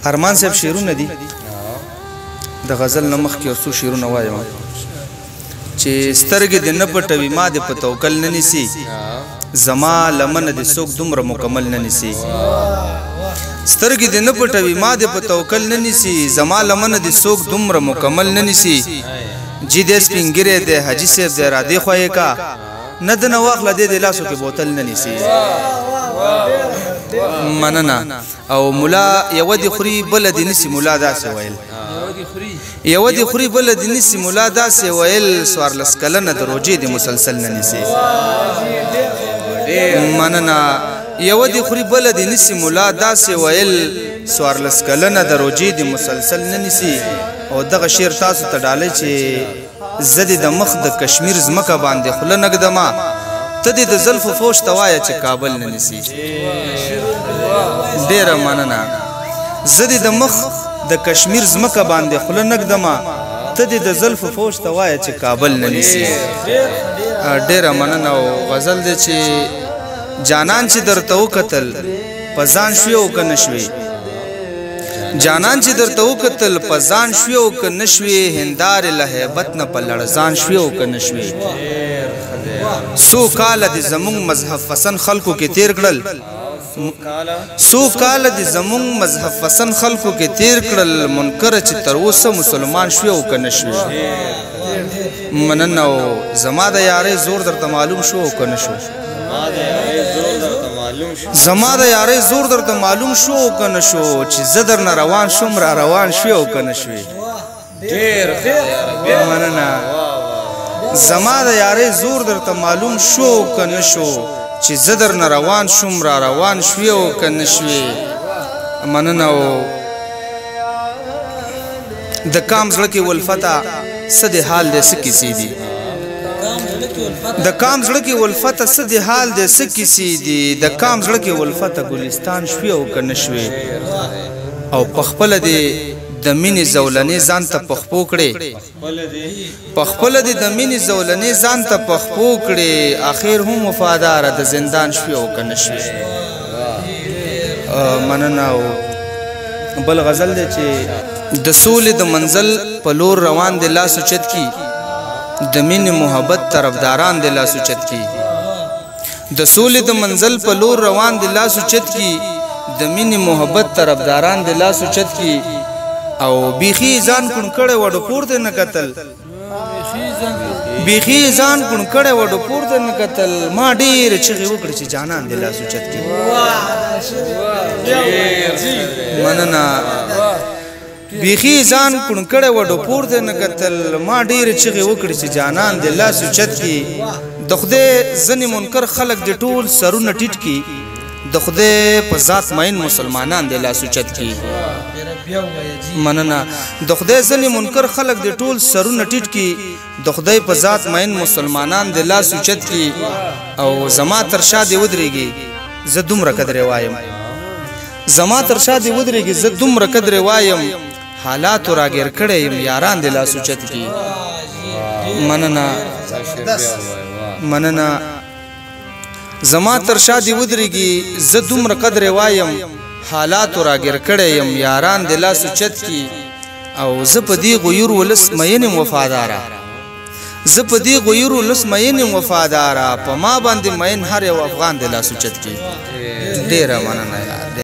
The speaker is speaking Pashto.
ارمان صاحب شعرونه دي د غزل نه مخکې یو څو شعرونه وایم چې سترګې دې نه پټوي ما دې په توکل نه نیسي زما لمنه دې څوک دومره مکمل نه نیسي سترګې دې نه پټوي ما دې په توکل نه نیسي زما لمنه دې څوک دومره مکمل نه نیسي جی دې سپین ګیری دې حاجي صاحب دې را دې خوایې کا نه د نه واخله دې د لاسو کې بوتل نه نیسي مننه او ملا یوه دې خوري بله دې نیسي ملا داسې ویل یوه دې خوري بله دې نیسي ملا داسې ویل څوارلس کلنه د روجې دې مسلسل نه نیسي مننه یوه دې خوري بله دې نیسي ملا داسې ویل څوارلس کلنه د روجې دې مسلسل نه نیسي او دغه شعر تاسو ته ډالۍ چې زه دې د مخ د کشمیر ځمکه باندې خوله نږدمه ته دې د زلفو فوش ته وایه چې کابل نه نیسي ډېره مننه زه دې د مخ د کشمیر ځمکه باندې خوله نږدمه ته دې د زلفو فوش ته وایه چې کابل نه نیسي ډېره مننه او غزل دی چې جانان چې درته وکتل په ځان شوې او که نه شوې جانان چې درته وکتل په ځان شوې او که نه شوې هندارې له هیبت نه په لړزان شوې او که نه شوې څو کاله دې زموږ مذهب پسند خلکو کې تیر کړل څو کاله دې زموږ مذهب پسند خلکو کې تیر کړل منکره چې تر اوسه مسلمان شوې او که نه شوې مننه او زما د یارۍ زور درته معلوم شو او که نه شو زما د یارۍ زور درته معلوم شو او که نه شو چې زه درنه روان شوم را روان شوې او که نه شوې مننه زما د یارۍ زور درته معلوم شو او که نه شو چې زه درنه روان شوم را روان شوې او که نه شوې مننه او د کام زړه کې ولفته څه د حال دی څه کیسې دي د کام زړه کې ولفته څه د حال دی څه کیسې دي د کام زړه کې ولفته ګلستان شوې او که نه شوې او پخپله دې د مینې زولنې ځان ته پخپو کړې پخپله دې د مینې زولنې ځان ته پخپو کړې اخر هم وفاداره د زندان شوې او که نه شوې مننه او بل غزل دی چې د سولې د منزل په لور روان دی لاس اوچت کی د مینې محبت طرفداران دی لاس اوچت کی د سولې د منزل په لور روان دی لاس اوچت کی د مینې محبت طرفداران دی لاس اوچت کی او بیخي ځان کڼ کړی وډو پورته نه کتل بیخي ځان کڼ کړی وډو پورته نه کتل ما ډېرې چغې وکړې چې جانان دی لاس اوچت کی مننه بیخي ځان کڼ کړی وډو پورته نه کتل ما ډېرې چغې وکړې چې جانان دی لاس اوچت کی د خدای ځینې منکر خلک د ټول سرونه ټیټ کی د خدای په ذات مین مسلمانان دی لاس اوچت کی مننه د خدای ځینې منکر خلک د ټول سرونه ټیټ کی د خدای په ذات مین مسلمانان دی لاس اوچت کی او زما تر شا دې ودرېږي زه دومره قدرې وایم زما تر شا دې ودرېږي زه دومره قدرې وایم حالاتو راګیر کړی یم یاران دې لاس اوچت کی مننه مننه زما تر شا دې ودرېږي زه دومره قدرې وایم حالاتو راګیر کړی یم یاران دې لاس اوچت کی او زه په دې غیور ولس مین یم وفاداره زه په دې غیور ولس مین یم وفاداره په ما باندې مین هر یو افغان دې لاس اوچت کی ډېره مننه